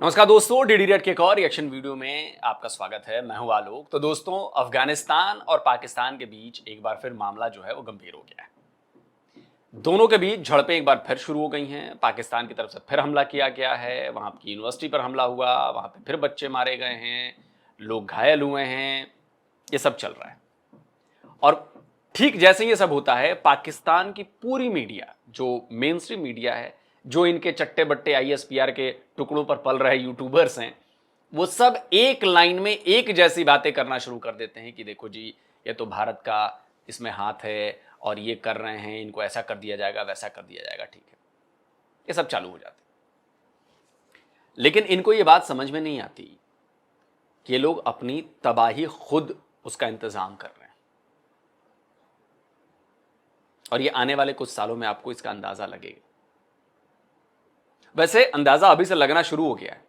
नमस्कार दोस्तों, DD red के एक और रिएक्शन वीडियो में आपका स्वागत है। मैं हूं आलोक। तो दोस्तों, अफगानिस्तान और पाकिस्तान के बीच एक बार फिर मामला जो है वो गंभीर हो गया है। दोनों के बीच झड़पें एक बार फिर शुरू हो गई हैं। पाकिस्तान की तरफ से फिर हमला किया गया है, वहां की यूनिवर्सिटी पर हमला हुआ, वहां पे फिर बच्चे मारे गए हैं, लोग घायल हुए हैं, ये सब चल रहा है। और ठीक जैसे ये सब होता है, पाकिस्तान की पूरी मीडिया, जो मेन स्ट्रीम मीडिया है, जो इनके चट्टे बट्टे आईएसपीआर के टुकड़ों पर पल रहे यूट्यूबर्स हैं, वो सब एक लाइन में एक जैसी बातें करना शुरू कर देते हैं कि देखो जी, ये तो भारत का इसमें हाथ है और ये कर रहे हैं, इनको ऐसा कर दिया जाएगा, वैसा कर दिया जाएगा। ठीक है, ये सब चालू हो जाते हैं। लेकिन इनको ये बात समझ में नहीं आती कि ये लोग अपनी तबाही खुद उसका इंतजाम कर रहे हैं, और ये आने वाले कुछ सालों में आपको इसका अंदाजा लगेगा। वैसे अंदाजा अभी से लगना शुरू हो गया है।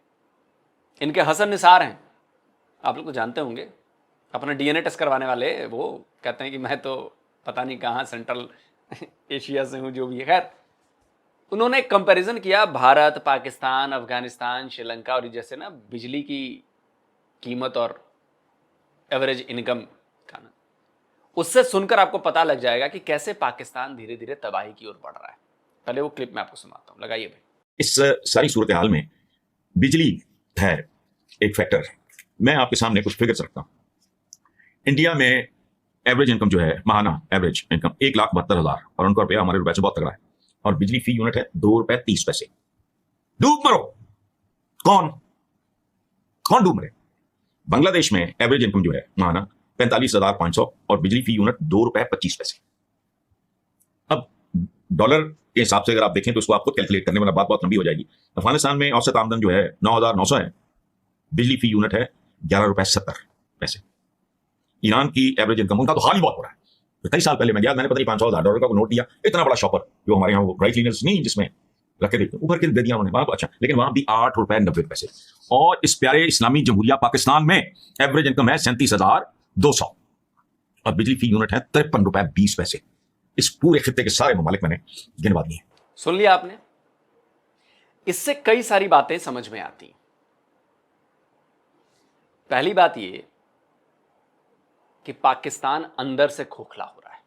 इनके हसन निसार हैं, आप लोग तो जानते होंगे, अपना डीएनए टेस्ट करवाने वाले। वो कहते हैं कि मैं तो पता नहीं कहां सेंट्रल एशिया से हूं, जो भी है। खैर, उन्होंने एक कंपैरिजन किया भारत, पाकिस्तान, अफगानिस्तान, श्रीलंका और जैसे ना बिजली की कीमत और एवरेज इनकम का ना, उससे सुनकर आपको पता लग जाएगा कि कैसे पाकिस्तान धीरे धीरे तबाही की ओर बढ़ रहा है। पहले वो क्लिप मैं आपको सुनाता हूं, लगाइए भाई। इस सारी सूरत हाल में बिजली है एक फैक्टर। मैं आपके सामने कुछ फिगर्स रखता हूं। इंडिया में एवरेज इनकम जो है, महाना एवरेज इनकम 1,72,000, और उनका रुपया हमारे रुपए से बहुत तगड़ा है। और बिजली फी यूनिट है ₹2.30। डूब मरो। कौन कौन डूब मरे? बांग्लादेश में एवरेज इनकम जो है महाना 45,500 और बिजली फी यूनिट ₹2.25। अब डॉलर के हिसाब से अगर आप देखें तो इसको आपको कैलकुलेट करने वाला बात बहुत लंबी हो जाएगी। अफगानिस्तान में औसत आमदन जो है 9,900 है, बिजली फी यूनिट है ₹11.70। ईरान की एवरेज इनकम, उनका तो हाल ही बहुत हो रहा है। तो कई साल पहले मैं गया, मैंने पता नहीं $500,000 का नोट दिया, इतना बड़ा शॉपर जो हमारे यहाँ वो ड्राई क्लीनर्स नहीं जिसमें रख के देते, उभर के दे दिया उन्होंने। अच्छा, लेकिन वहां भी ₹8.90। और इस प्यारे इस्लामी जमहूरिया पाकिस्तान में एवरेज इनकम है 37,200 और बिजली फी यूनिट है ₹53.20। इस पूरे खित्ते के सारे ममालिक मैंने गिनवा दिए। सुन लिया आपने? इससे कई सारी बातें समझ में आती। पहली बात यह कि पाकिस्तान अंदर से खोखला हो रहा है।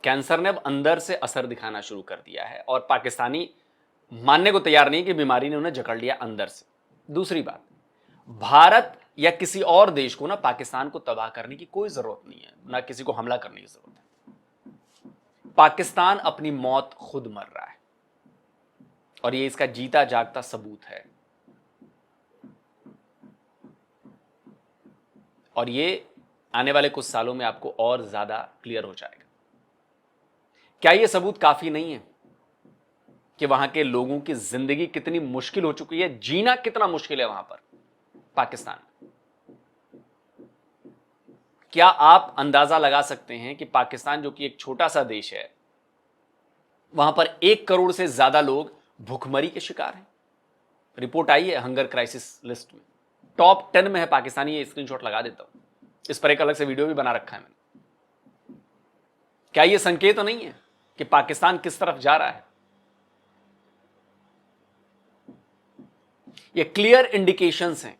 कैंसर ने अब अंदर से असर दिखाना शुरू कर दिया है और पाकिस्तानी मानने को तैयार नहीं कि बीमारी ने उन्हें जकड़ लिया अंदर से। दूसरी बात, भारत या किसी और देश को ना पाकिस्तान को तबाह करने की कोई जरूरत नहीं है, ना किसी को हमला करने की जरूरत है। पाकिस्तान अपनी मौत खुद मर रहा है और ये इसका जीता जागता सबूत है। और ये आने वाले कुछ सालों में आपको और ज्यादा क्लियर हो जाएगा। क्या ये सबूत काफी नहीं है कि वहां के लोगों की जिंदगी कितनी मुश्किल हो चुकी है, जीना कितना मुश्किल है वहां पर पाकिस्तान में? क्या आप अंदाजा लगा सकते हैं कि पाकिस्तान, जो कि एक छोटा सा देश है, वहां पर 1 करोड़ से ज्यादा लोग भूखमरी के शिकार हैं? रिपोर्ट आई है हंगर क्राइसिस लिस्ट में, टॉप 10 में है पाकिस्तानी। ये स्क्रीनशॉट लगा देता हूं, इस पर एक अलग से वीडियो भी बना रखा है मैंने। क्या ये संकेत तो नहीं है कि पाकिस्तान किस तरफ जा रहा है? ये क्लियर इंडिकेशंस हैं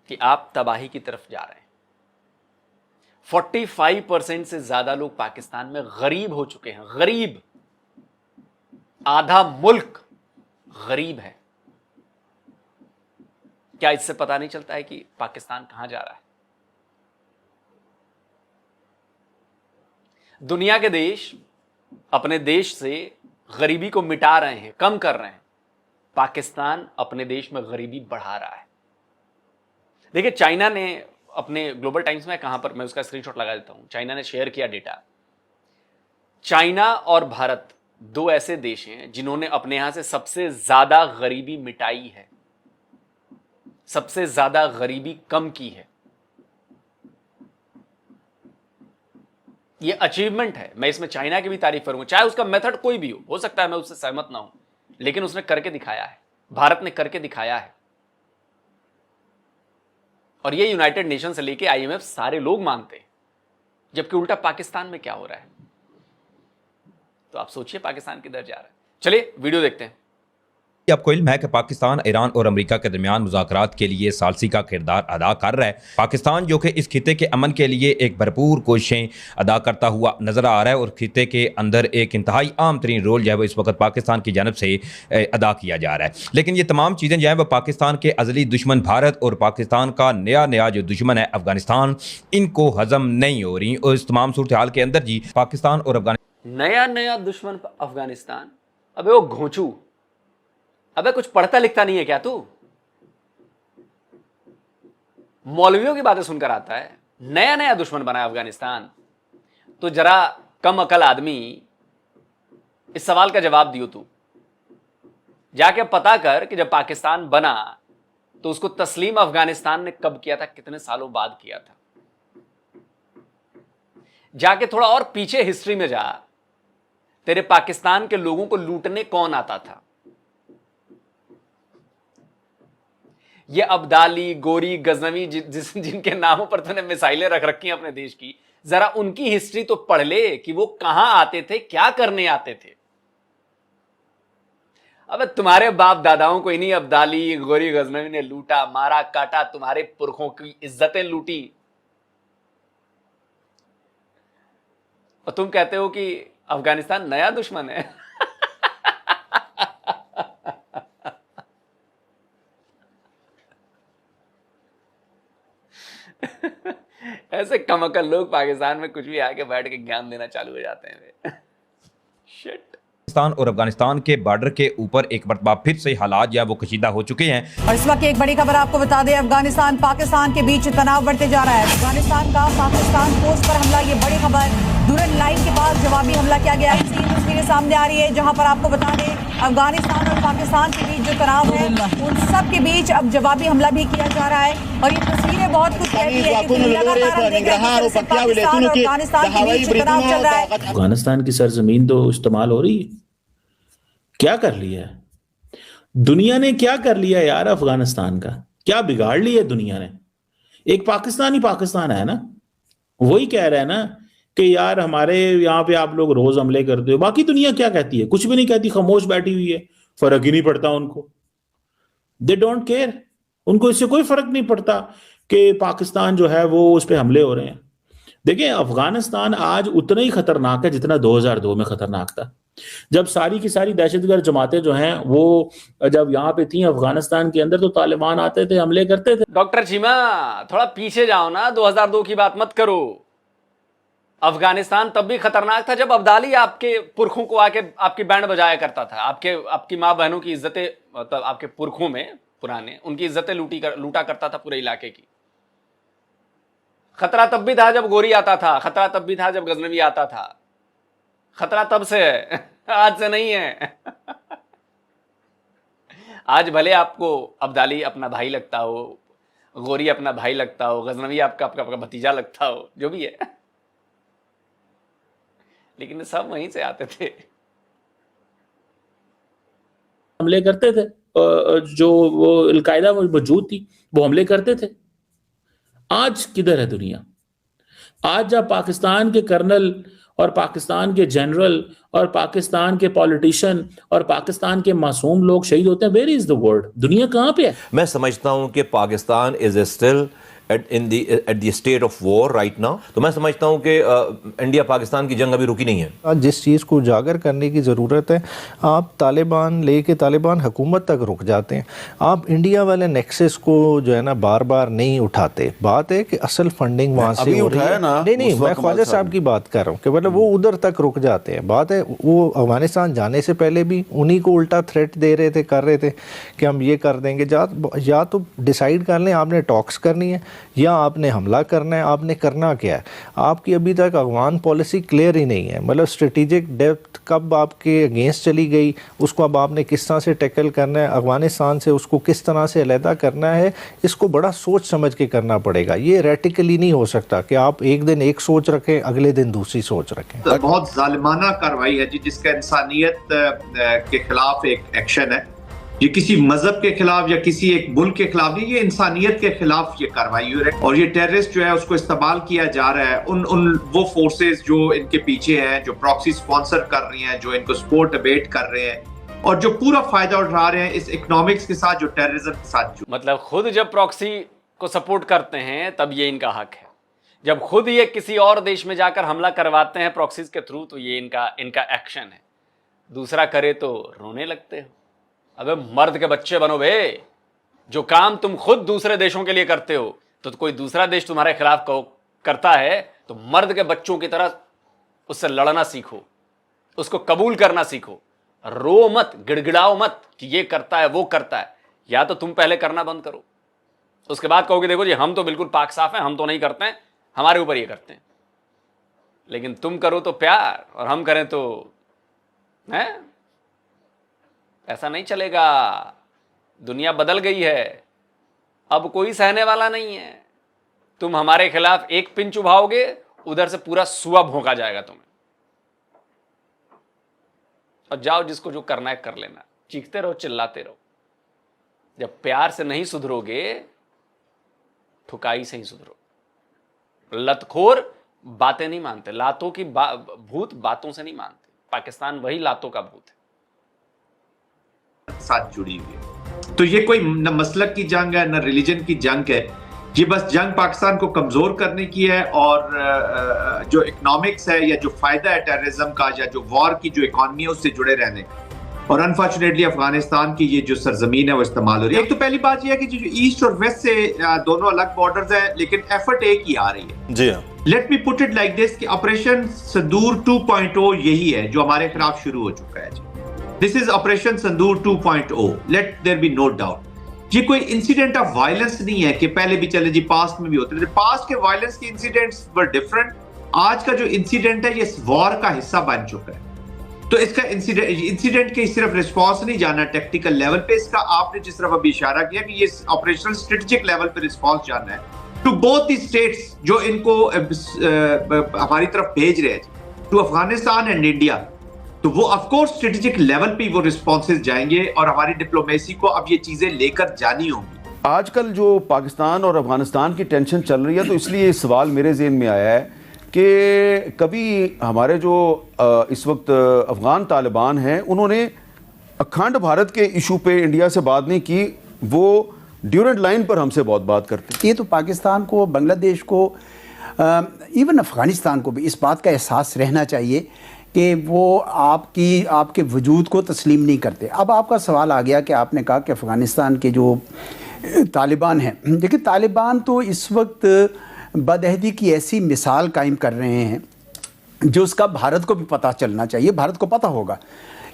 कि आप तबाही की तरफ जा रहे हैं। 45% से ज्यादा लोग पाकिस्तान में गरीब हो चुके हैं। गरीब, आधा मुल्क गरीब है। क्या इससे पता नहीं चलता है कि पाकिस्तान कहां जा रहा है? दुनिया के देश अपने देश से गरीबी को मिटा रहे हैं, कम कर रहे हैं। पाकिस्तान अपने देश में गरीबी बढ़ा रहा है। देखिए, चाइना ने अपने ग्लोबल टाइम्स में, कहां पर, मैं उसका स्क्रीनशॉट लगा देता हूं, चाइना ने शेयर किया डेटा। चाइना और भारत दो ऐसे देश हैं जिन्होंने अपने यहां से सबसे ज्यादा गरीबी मिटाई है, सबसे ज्यादा गरीबी कम की है। यह अचीवमेंट है। मैं इसमें चाइना की भी तारीफ करूंगा, चाहे उसका मेथड कोई भी हो सकता है मैं उससे सहमत ना हूं, लेकिन उसने करके दिखाया है, भारत ने करके दिखाया है। और ये यूनाइटेड नेशन से लेके आईएमएफ सारे लोग मानते हैं, जबकि उल्टा पाकिस्तान में क्या हो रहा है? तो आप सोचिए पाकिस्तान किधर जा रहा है। चलिए वीडियो देखते हैं। आपको इल्म है कि पाकिस्तान ईरान और अमेरिका के दरमियान मुज़ाकरात के लिए सालसी का किरदार अदा कर रहा है। पाकिस्तान जो कि इस खिते के अमन के लिए एक भरपूर कोशिशें अदा करता हुआ नज़र आ रहा है और खिते के अंदर एक इंतहाई आम तरीन रोल जो है वो इस वक्त पाकिस्तान की जानब से अदा किया जा रहा है। लेकिन ये तमाम चीज़ें जो है वो पाकिस्तान के अज़ली दुश्मन भारत और पाकिस्तान का नया जो दुश्मन है अफगानिस्तान, इनको हजम नहीं हो रही। और इस तमाम सूरत हाल के अंदर जी पाकिस्तान और नया दुश्मन अफगानिस्तान। अबे वो घोंचू, अबे कुछ पढ़ता लिखता नहीं है क्या तू? मौलवियों की बातें सुनकर आता है। नया दुश्मन बना है अफगानिस्तान। तो जरा कम अकल आदमी इस सवाल का जवाब दियो तू। जाके पता कर कि जब पाकिस्तान बना तो उसको तस्लीम अफगानिस्तान ने कब किया था, कितने सालों बाद किया था। जाके थोड़ा और पीछे हिस्ट्री में जा, तेरे पाकिस्तान के लोगों को लूटने कौन आता था? ये अब्दाली, गोरी, गजनवी जिनके नामों पर तूने मिसाइलें रख रखी हैं अपने देश की, जरा उनकी हिस्ट्री तो पढ़ ले कि वो कहां आते थे, क्या करने आते थे। अबे तुम्हारे बाप दादाओं को इन्हीं अब्दाली, गोरी, गजनवी ने लूटा, मारा, काटा, तुम्हारे पुरखों की इज्जतें लूटी, और तुम कहते हो कि अफगानिस्तान नया दुश्मन है। ऐसे कमअकल लोग पाकिस्तान में कुछ भी आके बैठ के ज्ञान देना चालू हो जाते हैं। शिट। पाकिस्तान और अफगानिस्तान के बॉर्डर के ऊपर एक मरतबा फिर से हालात जो है वो कशीदा हो चुके हैं। और इस वक्त एक बड़ी खबर आपको बता दें, अफगानिस्तान पाकिस्तान के बीच तनाव बढ़ते जा रहा है। अफगानिस्तान का पाकिस्तान पोस्ट पर हमला, ये बड़ी खबर। दुरन लाइन के बाद जवाबी हमला किया गया। ऐसी तस्वीरें सामने आ रही है जहां पर आपको बता दें अफगानिस्तान और पाकिस्तान के बीच जो तनाव है उन सब के बीच अब जवाबी हमला भी किया जा रहा है। और ये तस्वीरें बहुत कुछ कहती है कि लगातार हम देख रहे हैं कि पाकिस्तान और अफगानिस्तान के बीच तनाव चल रहा है। अफगानिस्तान की सरजमीन तो इस्तेमाल हो रही है। क्या कर लिया है दुनिया ने? क्या कर लिया यार अफगानिस्तान का? क्या बिगाड़ लिया दुनिया ने? एक पाकिस्तान ही पाकिस्तान है ना, वही कह रहा है ना कि यार हमारे यहाँ पे आप लोग रोज हमले करते हो। बाकी दुनिया क्या कहती है? कुछ भी नहीं कहती, खामोश बैठी हुई है, फर्क ही नहीं पड़ता उनको। दे डोंट केयर, उनको इससे कोई फर्क नहीं पड़ता कि पाकिस्तान जो है वो उस पर हमले हो रहे हैं। देखिए अफगानिस्तान आज उतना ही खतरनाक है जितना 2002 में खतरनाक था, जब सारी की सारी दहशतगर्द जमातें जो हैं वो जब यहाँ पे थी अफगानिस्तान के अंदर, तो तालिबान आते थे, हमले करते थे। डॉक्टर चीमा थोड़ा पीछे जाओ ना, 2002 की बात मत करो। अफगानिस्तान तब भी खतरनाक था जब अब्दाली आपके पुरखों को आके आपकी बैंड बजाया करता था। आपकी माँ बहनों की इज्जतें, मतलब आपके पुरखों में पुराने, उनकी इज्जतें लूटा करता था पूरे इलाके की। खतरा तब भी था जब गोरी आता था, खतरा तब भी था जब गजनवी आता था। खतरा तब से है, आज से नहीं है। आज भले आपको अब्दाली अपना भाई लगता हो, गोरी अपना भाई लगता हो, गजनवी आपका भतीजा लगता हो, जो भी है, लेकिन सब वहीं से आते थे, हमले करते थे। जो वो अलकायदा मौजूद थी वो हमले करते थे। आज किधर है दुनिया? आज जब पाकिस्तान के कर्नल और पाकिस्तान के जनरल और पाकिस्तान के पॉलिटिशियन और पाकिस्तान के मासूम लोग शहीद होते हैं, वेयर इज द वर्ल्ड? दुनिया कहाँ पे है? मैं समझता हूँ कि Pakistan is still at the state of war right now. तो मैं समझता हूँ कि इंडिया पाकिस्तान की जंग अभी रुकी नहीं है। जिस चीज़ को उजागर करने की ज़रूरत है, आप तालिबान लेके तालिबान हुकूमत तक रुक जाते हैं। आप इंडिया वाले नेक्सस को जो है ना बार बार नहीं उठाते। बात है कि असल फंडिंग वहाँ से हो रही है। नहीं, मैं ख्वाजा साहब की बात कर रहा हूँ कि मतलब वो उधर तक रुक जाते हैं। बात है वो अफगानिस्तान जाने से पहले भी उन्हीं को उल्टा थ्रेट दे रहे थे, कर रहे थे कि हम ये कर देंगे। या तो डिसाइड कर लें आपने टॉक्स करनी है या आपने हमला करना है। आपने करना क्या है? आपकी अभी तक अफगान पॉलिसी क्लियर ही नहीं है। मतलब स्ट्रेटेजिक डेप्थ कब आपके अगेंस्ट चली गई, उसको अब आपने किस तरह से टैकल करना है, अफगानिस्तान से उसको किस तरह से अलहदा करना है, इसको बड़ा सोच समझ के करना पड़ेगा। ये रेटिकली नहीं हो सकता कि आप एक दिन एक सोच रखें, अगले दिन दूसरी सोच रखें। तो बहुत जालिमाना कार्रवाई है जी, जिसका इंसानियत के खिलाफ एक एक्शन है। ये किसी मजहब के खिलाफ या किसी एक मुल्क के खिलाफ नहीं, ये इंसानियत के खिलाफ ये कार्रवाई हो रही है। और ये टेररिस्ट जो है उसको इस्तेमाल किया जा रहा है। उन वो फोर्सेस जो इनके पीछे हैं, जो प्रॉक्सी स्पॉन्सर कर रही हैं, जो इनको सपोर्ट अबेट कर रहे हैं, और जो पूरा फायदा उठा रहे हैं इस इकोनॉमिक्स के साथ जो टेररिज्म के साथ मतलब खुद जब प्रॉक्सी को सपोर्ट करते हैं तब ये इनका हक है, जब खुद ये किसी और देश में जाकर हमला करवाते हैं प्रॉक्सीज के थ्रू तो ये इनका एक्शन है। दूसरा करे तो रोने लगते हो। अबे मर्द के बच्चे बनो बे, जो काम तुम खुद दूसरे देशों के लिए करते हो तो कोई दूसरा देश तुम्हारे खिलाफ करता है तो मर्द के बच्चों की तरह उससे लड़ना सीखो, उसको कबूल करना सीखो। रो मत, गिड़गिड़ाओ मत कि ये करता है वो करता है। या तो तुम पहले करना बंद करो, उसके बाद कहोगे देखो जी हम तो बिल्कुल पाक साफ हैं, हम तो नहीं करते हैं, हमारे ऊपर ये करते हैं। लेकिन तुम करो तो प्यार और हम करें तो है, ऐसा नहीं चलेगा। दुनिया बदल गई है, अब कोई सहने वाला नहीं है। तुम हमारे खिलाफ एक पिन चुभाओगे, उधर से पूरा सुआ भोंका जाएगा तुम्हें। और जाओ, जिसको जो करना है कर लेना, चीखते रहो, चिल्लाते रहो। जब प्यार से नहीं सुधरोगे, ठुकाई से ही सुधरो। लतखोर बातें नहीं मानते, लातों की भूत बातों से नहीं मानते। पाकिस्तान वही लातों का भूत है, साथ जुड़ी हुई है। तो ये कोई न मसलक की जंग है न रिलीजन की जंग है, ये बस जंग पाकिस्तान को कमजोर करने की है। और जो इकोनॉमिक्स है या जो फायदा है टेररिज्म का या जो वॉर की जो इकॉनमी है उससे जुड़े रहने का। और अनफॉर्चुनेटली अफगानिस्तान की ये जो सरजमीन है वो इस्तेमाल हो रही है। एक तो पहली बात यह है कि जो ईस्ट और वेस्ट से दोनों अलग बॉर्डर्स है लेकिन एफर्ट एक ही आ रही है। जी हाँ, let me put it like this कि ऑपरेशन संदूर 2.0 यही है जो हमारे खिलाफ शुरू हो चुका है। This is operation Sindoor 2.0, let there be no doubt. ये कोई इंसिडेंट ऑफ वायलेंस नहीं है कि पहले भी चले जी, पास्ट में भी होते थे। पास्ट के वायलेंस के इंसिडेंट्स वर डिफरेंट। आज का जो इंसिडेंट है ये वॉर का हिस्सा बन चुका है। तो इसका इंसिडेंट के सिर्फ रिस्पांस नहीं जाना टेक्टिकल लेवल पे, इसका आपने जिस तरफ अभी इशारा किया कि ये ऑपरेशनल स्ट्रेटेजिक लेवल पे रिस्पांस जाना है टू बोथ द स्टेट्स जो इनको हमारी तरफ भेज रहे हैं, टू अफगानिस्तान एंड इंडिया। तो वो ऑफ कोर्स स्ट्रेटेजिक लेवल पे वो रिस्पॉन्सेज जाएंगे और हमारी डिप्लोमेसी को अब ये चीजें लेकर जानी होंगी। आजकल जो पाकिस्तान और अफगानिस्तान की टेंशन चल रही है, तो इसलिए ये सवाल मेरे ज़हन में आया है कि कभी हमारे जो इस वक्त अफगान तालिबान हैं उन्होंने अखंड भारत के इशू पे इंडिया से बात नहीं की, वो ड्यूरेंट लाइन पर हमसे बहुत बात करते हैं। ये तो पाकिस्तान को, बांग्लादेश को, इवन अफगानिस्तान को भी इस बात का एहसास रहना चाहिए कि वो आपके वजूद को तस्लीम नहीं करते। अब आपका सवाल आ गया कि आपने कहा कि अफ़गानिस्तान के जो तालिबान हैं, देखिए तालिबान तो इस वक्त बदअहदी की ऐसी मिसाल कायम कर रहे हैं जो उसका भारत को भी पता चलना चाहिए, भारत को पता होगा।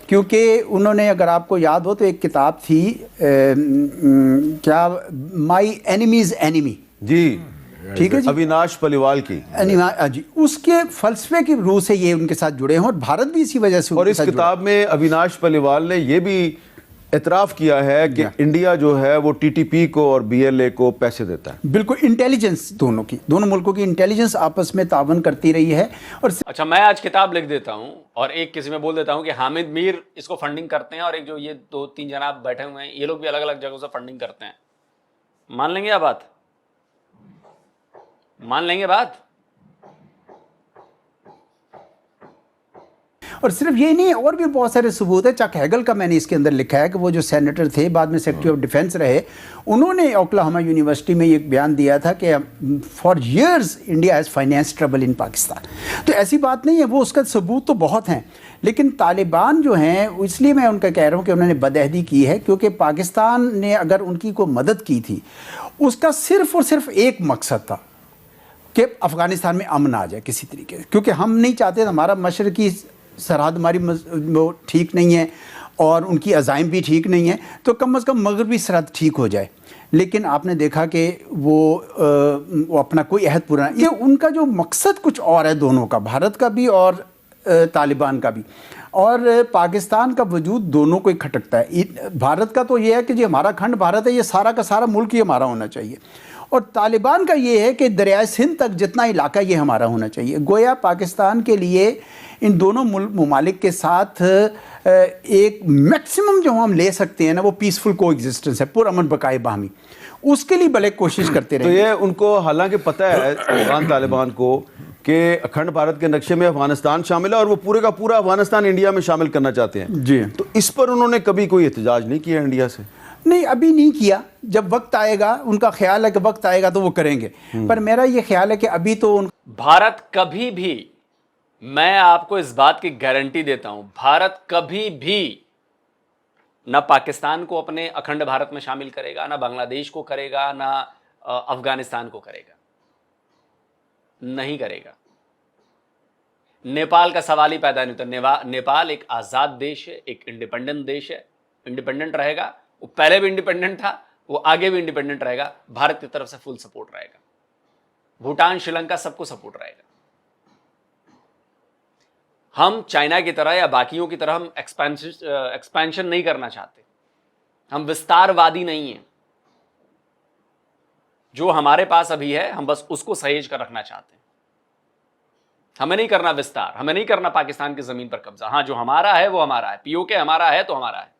क्योंकि उन्होंने, अगर आपको याद हो तो एक किताब थी क्या, माई एनिमीज़ एनिमी, जी ठीक है जी, अविनाश पलिवाल की जी, उसके फलसफे की रूह से ये उनके साथ जुड़े हैं और भारत भी इसी वजह से। और इस किताब में अविनाश पलिवाल ने ये भी एतराफ़ किया है कि इंडिया जो है वो टीटीपी को और बीएलए को पैसे देता है। बिल्कुल, इंटेलिजेंस दोनों मुल्कों की इंटेलिजेंस आपस में तावन करती रही है। और अच्छा, मैं आज किताब लिख देता हूं और एक किसी में बोल देता हूं कि हामिद मीर इसको फंडिंग करते हैं और एक जो ये 2-3 जनाब बैठे हुए हैं ये लोग भी अलग अलग जगहों से फंडिंग करते हैं। मान लेंगे या बात? मान लेंगे बात? और सिर्फ यही नहीं, और भी बहुत सारे सबूत है। चक हैगल का मैंने इसके अंदर लिखा है कि वो जो सेनेटर थे, बाद में सेक्रेटरी ऑफ डिफेंस रहे, उन्होंने ओक्लाहोमा यूनिवर्सिटी में एक बयान दिया था कि for years India has finance trouble in Pakistan. तो ऐसी बात नहीं है, वो उसका सबूत तो बहुत हैं। लेकिन तालिबान जो हैं, इसलिए मैं उनका कह रहा हूँ कि उन्होंने बदअहदी की है क्योंकि पाकिस्तान ने अगर उनकी को मदद की थी, उसका सिर्फ और सिर्फ एक मकसद था कि अफ़गानिस्तान में अमन आ जाए किसी तरीके से। क्योंकि हम नहीं चाहते, हमारा मशरकी सरहद हमारी वो ठीक नहीं है और उनकी अज़ाइम भी ठीक नहीं है, तो कम से कम मगरबी सरहद ठीक हो जाए। लेकिन आपने देखा कि वो अपना कोई अहद पूरा नहीं, ये उनका जो मकसद कुछ और है, दोनों का, भारत का भी और तालिबान का भी। और पाकिस्तान का वजूद दोनों को ही खटकता है। भारत का तो ये है कि जो हमारा खंड भारत है, ये सारा का सारा मुल्क ही हमारा होना चाहिए। और तालिबान का ये है कि दरियाए सिंध तक जितना इलाका ये हमारा होना चाहिए। गोया पाकिस्तान के लिए इन दोनों ममालिक के साथ एक मैक्सिमम जो हम ले सकते हैं ना, वो पीसफुल को एग्जिस्टेंस है, पुरअमन बकाए बाहमी, उसके लिए भले कोशिश करते रहे। तो ये उनको हालांकि पता है अफगान तालिबान को कि अखंड भारत के नक्शे में अफगानिस्तान शामिल है और वो पूरे का पूरा अफगानिस्तान इंडिया में शामिल करना चाहते हैं जी। तो इस पर उन्होंने कभी कोई एहतजाज नहीं किया इंडिया से? नहीं, अभी नहीं किया। जब वक्त आएगा, उनका ख्याल है कि वक्त आएगा तो वो करेंगे, पर मेरा ये ख्याल है कि अभी तो भारत कभी भी, मैं आपको इस बात की गारंटी देता हूं, भारत कभी भी ना पाकिस्तान को अपने अखंड भारत में शामिल करेगा, ना बांग्लादेश को करेगा, ना अफगानिस्तान को करेगा, नहीं करेगा। नेपाल का सवाल ही पैदा नहीं होता। नेपाल एक आजाद देश है, एक इंडिपेंडेंट देश है, इंडिपेंडेंट रहेगा। वो पहले भी इंडिपेंडेंट था, वो आगे भी इंडिपेंडेंट रहेगा। भारत की तरफ से फुल सपोर्ट रहेगा। भूटान, श्रीलंका सबको सपोर्ट रहेगा। हम चाइना की तरह या बाकियों की तरह हम एक्सपेंशन नहीं करना चाहते। हम विस्तारवादी नहीं हैं। जो हमारे पास अभी है हम बस उसको सहेज कर रखना चाहते हैं। हमें नहीं करना विस्तार, हमें नहीं करना पाकिस्तान की जमीन पर कब्जा। हां, जो हमारा है वो हमारा है। पीओके हमारा है तो हमारा है,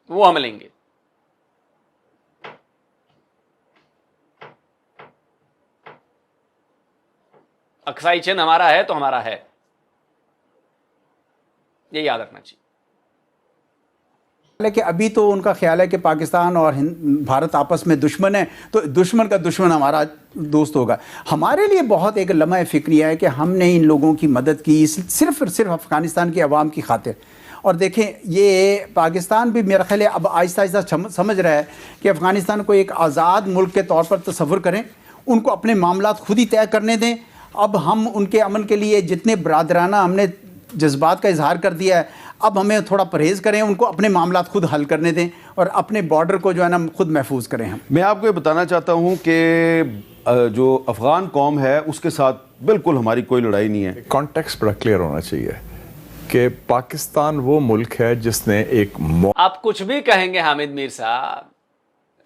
वो हम लेंगे। अक्साई चिन्ह हमारा है तो हमारा है, ये याद रखना चाहिए। कि अभी तो उनका ख्याल है कि पाकिस्तान और भारत आपस में दुश्मन है, तो दुश्मन का दुश्मन हमारा दोस्त होगा। हमारे लिए बहुत एक लम्हा फ़िक्रिया है कि हमने इन लोगों की मदद की सिर्फ और सिर्फ अफ़गानिस्तान की आवाम की खातिर। और देखें, ये पाकिस्तान भी मेरा ख्याल है अब आहिस्ता आहिस्ता समझ रहा है कि अफ़गानिस्तान को एक आज़ाद मुल्क के तौर पर तसव्वुर करें, उनको अपने मामलात खुद ही तय करने दें। अब हम उनके अमन के लिए जितने बरादराना हमने जज्बात का इजहार कर दिया है, अब हमें थोड़ा परहेज़ करें, उनको अपने मामलात खुद हल करने दें और अपने बॉर्डर को जो है ना खुद महफूज करें। हम मैं आपको ये बताना चाहता हूँ कि जो अफ़गान कौम है उसके साथ बिल्कुल हमारी कोई लड़ाई नहीं है। कॉन्टेक्स्ट बड़ा क्लियर होना चाहिए कि पाकिस्तान वो मुल्क है जिसने एक आप कुछ भी कहेंगे हामिद मीर साहब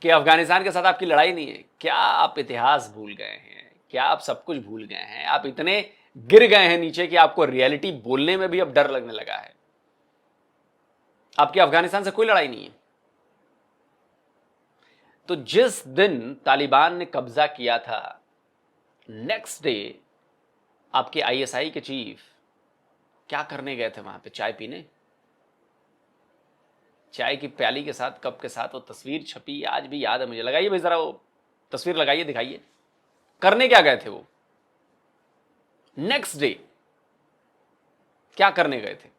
कि अफगानिस्तान के साथ आपकी लड़ाई नहीं है। क्या आप इतिहास भूल गए हैं? क्या आप सब कुछ भूल गए हैं? आप इतने गिर गए हैं नीचे कि आपको रियलिटी बोलने में भी अब डर लगने लगा है। आपकी अफगानिस्तान से कोई लड़ाई नहीं है। तो जिस दिन तालिबान ने कब्जा किया था, नेक्स्ट डे आपके आईएसआई के चीफ क्या करने गए थे वहां पे? चाय पीने। चाय की प्याली के साथ, कप के साथ वो तस्वीर छपी, आज भी याद है मुझे। लगाइए भाई जरा वो तस्वीर, लगाइए, दिखाइए। करने क्या गए थे वो? नेक्स्ट डे क्या करने गए थे?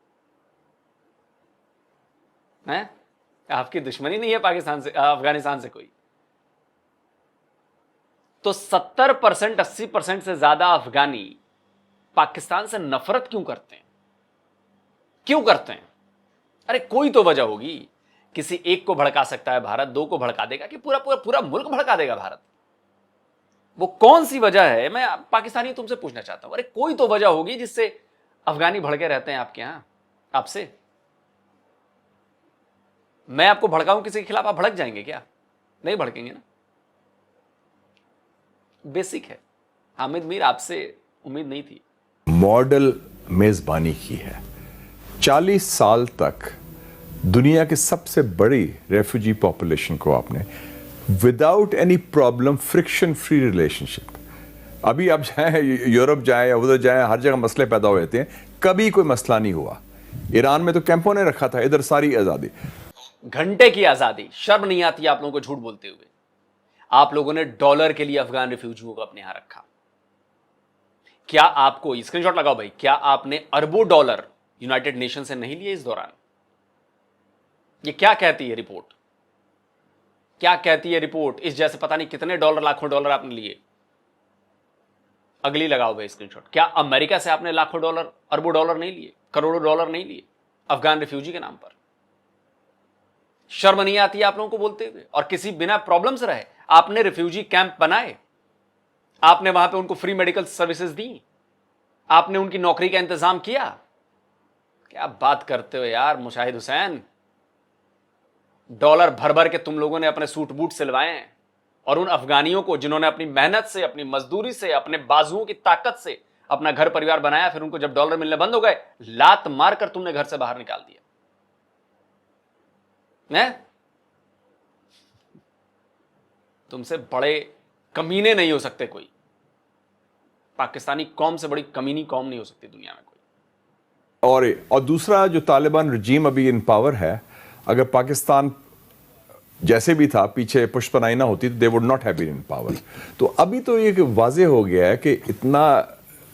हैं? आपकी दुश्मनी नहीं है पाकिस्तान से, अफगानिस्तान से कोई? तो 70% 80% से ज्यादा अफगानी पाकिस्तान से नफरत क्यों करते हैं? क्यों करते हैं? अरे कोई तो वजह होगी। किसी एक को भड़का सकता है भारत, दो को भड़का देगा कि पूरा पूरा पूरा मुल्क भड़का देगा भारत? वो कौन सी वजह है? मैं पाकिस्तानी तुमसे पूछना चाहता हूं। अरे कोई तो वजह होगी जिससे अफगानी भड़के रहते हैं आपके यहां, आपसे। मैं आपको भड़काऊं किसी के खिलाफ, आप भड़क जाएंगे क्या? नहीं भड़केंगे ना। बेसिक है। हामिद मीर, आपसे उम्मीद नहीं थी। मॉडल मेजबानी की है। 40 साल तक दुनिया की सबसे बड़ी रेफ्यूजी पॉपुलेशन को आपने without any problem, friction free relationship. अभी आप जाए यूरोप जाए या उधर जाए, हर जगह मसले पैदा हो जाते हैं, कभी कोई मसला नहीं हुआ। ईरान में तो कैंपों ने रखा था, इधर सारी आज़ादी, घंटे की आज़ादी। शर्म नहीं आती आप लोगों को झूठ बोलते हुए? आप लोगों ने डॉलर के लिए अफगान रिफ्यूजियों को अपने यहां रखा। क्या आपको, स्क्रीनशॉट लगाओ भाई, क्या आपने अरबों डॉलर यूनाइटेड नेशन से नहीं लिए इस दौरान? ये क्या कहती है रिपोर्ट? क्या कहती है रिपोर्ट? इस जैसे पता नहीं कितने डॉलर, लाखों डॉलर आपने लिए। अगली लगाओ भाई स्क्रीनशॉट। क्या अमेरिका से आपने लाखों डॉलर, अरबों डॉलर नहीं लिए, करोड़ों डॉलर नहीं लिए अफगान रिफ्यूजी के नाम पर? शर्म नहीं आती आप लोगों को बोलते हुए? और किसी बिना प्रॉब्लम से रहे आपने रिफ्यूजी कैंप बनाए, आपने वहां पे उनको फ्री मेडिकल सर्विसेज दी, आपने उनकी नौकरी का इंतजाम किया। क्या बात करते हो यार मुशाहिद हुसैन? डॉलर भर भर के तुम लोगों ने अपने सूट बूट सिलवाए हैं, और उन अफगानियों को जिन्होंने अपनी मेहनत से, अपनी मजदूरी से, अपने बाजुओं की ताकत से अपना घर परिवार बनाया, फिर उनको जब डॉलर मिलने बंद हो गए, लात मारकर तुमने घर से बाहर निकाल दिया। तुमसे बड़े कमीने नहीं हो सकते कोई। पाकिस्तानी कौम से बड़ी कमीनी कौम नहीं हो सकती दुनिया में कोई। और दूसरा, जो तालिबान रजीम अभी इन पावर है, अगर पाकिस्तान जैसे भी था पीछे पुष्पनाई ना होती तो they would not have been in power. तो अभी तो ये वाजे हो गया है कि इतना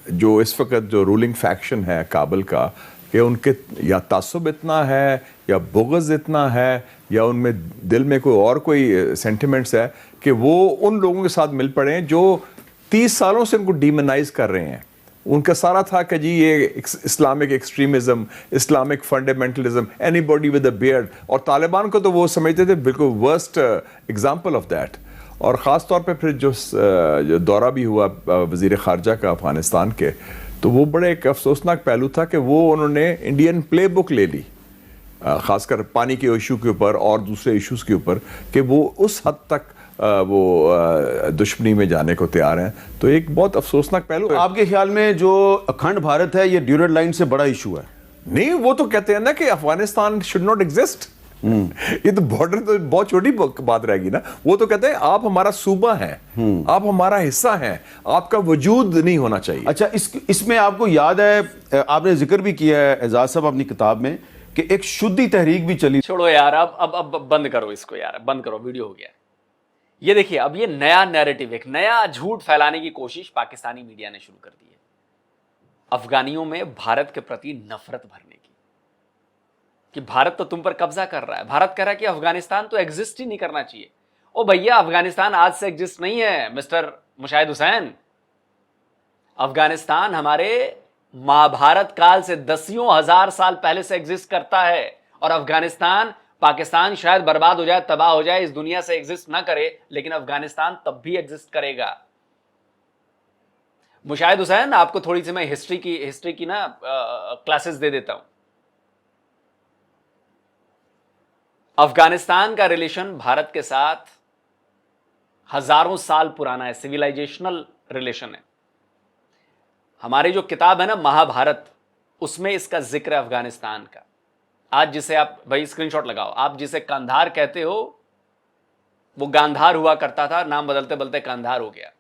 जो इस वक्त जो रूलिंग फैक्शन है काबुल का, कि उनके या तासुब इतना है या बुग़्ज़ इतना है या उनमें दिल में कोई सेंटिमेंट्स है कि वो उन लोगों के साथ मिल पड़े हैं जो 30 सालों से उनको डीमोनाइज कर रहे हैं। उनका सारा था कि जी ये Islamic extremism, Islamic fundamentalism, anybody with a beard, और तालिबान को तो वो समझते थे बिल्कुल वर्स्ट एग्जाम्पल ऑफ दैट। और ख़ास तौर पे फिर जो दौरा भी हुआ वज़ीर ख़ारजा का अफ़गानिस्तान के, तो वो बड़े एक अफसोसनाक पहलू था कि वो उन्होंने इंडियन प्ले बुक ले ली, ख़ासकर पानी के इशू के ऊपर और दूसरे इशूज़ के ऊपर, कि वो उस हद तक वो दुश्मनी में जाने को तैयार हैं। तो एक बहुत अफसोसनाक पहलू है। आपके ख्याल में जो अखंड भारत है ये ड्यूरेंट लाइन से बड़ा इशू है? नहीं, वो तो कहते हैं ना कि अफगानिस्तान शुड नॉट एग्जिस्ट। ये तो बॉर्डर तो बहुत छोटी बात रहेगी ना। वो तो कहते हैं आप हमारा सूबा है, आप हमारा हिस्सा हैं, आपका वजूद नहीं होना चाहिए। अच्छा, इसमें आपको याद है, आपने जिक्र भी किया है एजाज साहब अपनी किताब में, कि एक शुद्धि तहरीक भी चली। छोड़ो यार, अब बंद करो इसको यार, बंद करो, वीडियो हो गया। ये देखिए, अब ये नया नैरेटिव, एक नया झूठ फैलाने की कोशिश पाकिस्तानी मीडिया ने शुरू कर दी है अफगानियों में भारत के प्रति नफरत भरने की, कि भारत तो तुम पर कब्जा कर रहा है। भारत कह रहा है कि अफगानिस्तान तो एग्जिस्ट ही नहीं करना चाहिए। ओ भैया, अफगानिस्तान आज से एग्जिस्ट नहीं है मिस्टर मुशाहिद हुसैन। अफगानिस्तान हमारे महाभारत काल से दसियों हजार साल पहले से एग्जिस्ट करता है, और अफगानिस्तान, पाकिस्तान शायद बर्बाद हो जाए, तबाह हो जाए, इस दुनिया से एग्जिस्ट ना करे, लेकिन अफगानिस्तान तब भी एग्जिस्ट करेगा। मुशाहिद हुसैन, आपको थोड़ी सी मैं हिस्ट्री की ना क्लासेस दे देता हूं। अफगानिस्तान का रिलेशन भारत के साथ हजारों साल पुराना है, सिविलाइजेशनल रिलेशन है। हमारी जो किताब है ना महाभारत, उसमें इसका जिक्र है अफगानिस्तान का। आज जिसे आप, भाई स्क्रीनशॉट लगाओ, आप जिसे कांधार कहते हो वो गांधार हुआ करता था, नाम बदलते बदलते कांधार हो गया।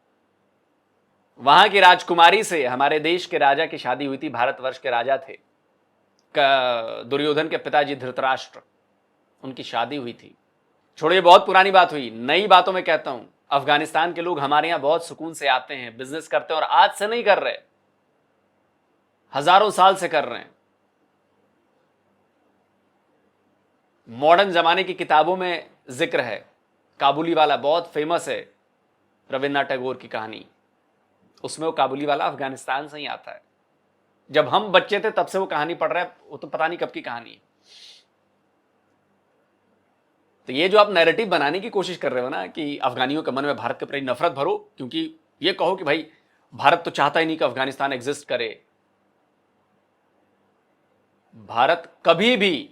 वहां की राजकुमारी से हमारे देश के राजा की शादी हुई थी। भारतवर्ष के राजा थे दुर्योधन के पिताजी धृतराष्ट्र, उनकी शादी हुई थी। छोड़िए, बहुत पुरानी बात हुई, नई बातों में कहता हूं। अफगानिस्तान के लोग हमारे यहां बहुत सुकून से आते हैं, बिजनेस करते हैं, और आज से नहीं कर रहे, हजारों साल से कर रहे हैं। मॉडर्न जमाने की किताबों में जिक्र है, काबुली वाला बहुत फेमस है, रविन्द्रनाथ टैगोर की कहानी, उसमें वो काबुली वाला अफगानिस्तान से ही आता है। जब हम बच्चे थे तब से वो कहानी पढ़ रहे हैं, वो तो पता नहीं कब की कहानी है। तो ये जो आप नैरेटिव बनाने की कोशिश कर रहे हो ना, कि अफगानियों के मन में भारत के प्रति नफरत भरो, क्योंकि ये कहो कि भाई भारत तो चाहता ही नहीं कि अफगानिस्तान एग्जिस्ट करे। भारत कभी भी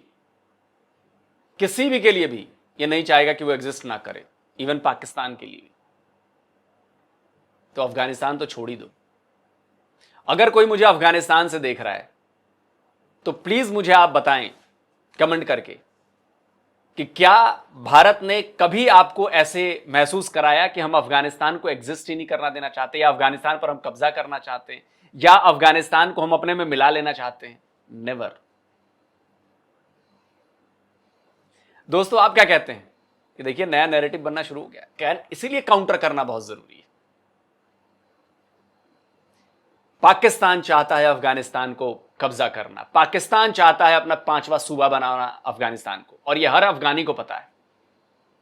किसी भी के लिए भी ये नहीं चाहेगा कि वो एग्जिस्ट ना करे, इवन पाकिस्तान के लिए। तो अफगानिस्तान तो छोड़ ही दो। अगर कोई मुझे अफगानिस्तान से देख रहा है तो प्लीज मुझे आप बताएं कमेंट करके कि क्या भारत ने कभी आपको ऐसे महसूस कराया कि हम अफगानिस्तान को एग्जिस्ट ही नहीं करना देना चाहते, या अफगानिस्तान पर हम कब्जा करना चाहते हैं, या अफगानिस्तान को हम अपने में मिला लेना चाहते हैं? नेवर। दोस्तों, आप क्या कहते हैं कि देखिए नया नैरेटिव बनना शुरू हो गया, इसीलिए काउंटर करना बहुत जरूरी है। पाकिस्तान चाहता है अफगानिस्तान को कब्जा करना, पाकिस्तान चाहता है अपना 5वां सूबा बनाना अफगानिस्तान को, और यह हर अफगानी को पता है।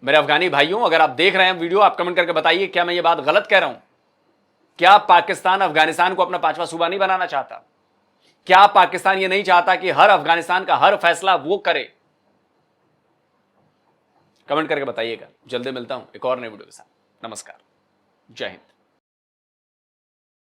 मेरे अफगानी भाइयों, अगर आप देख रहे हैं वीडियो, आप कमेंट करके बताइए क्या मैं ये बात गलत कह रहा हूं? क्या पाकिस्तान अफगानिस्तान को अपना 5वां सूबा नहीं बनाना चाहता? क्या पाकिस्तान ये नहीं चाहता कि हर अफगानिस्तान का हर फैसला वो करे? कमेंट करके बताइएगा। जल्दी मिलता हूं एक और नए वीडियो के साथ। नमस्कार, जय हिंद।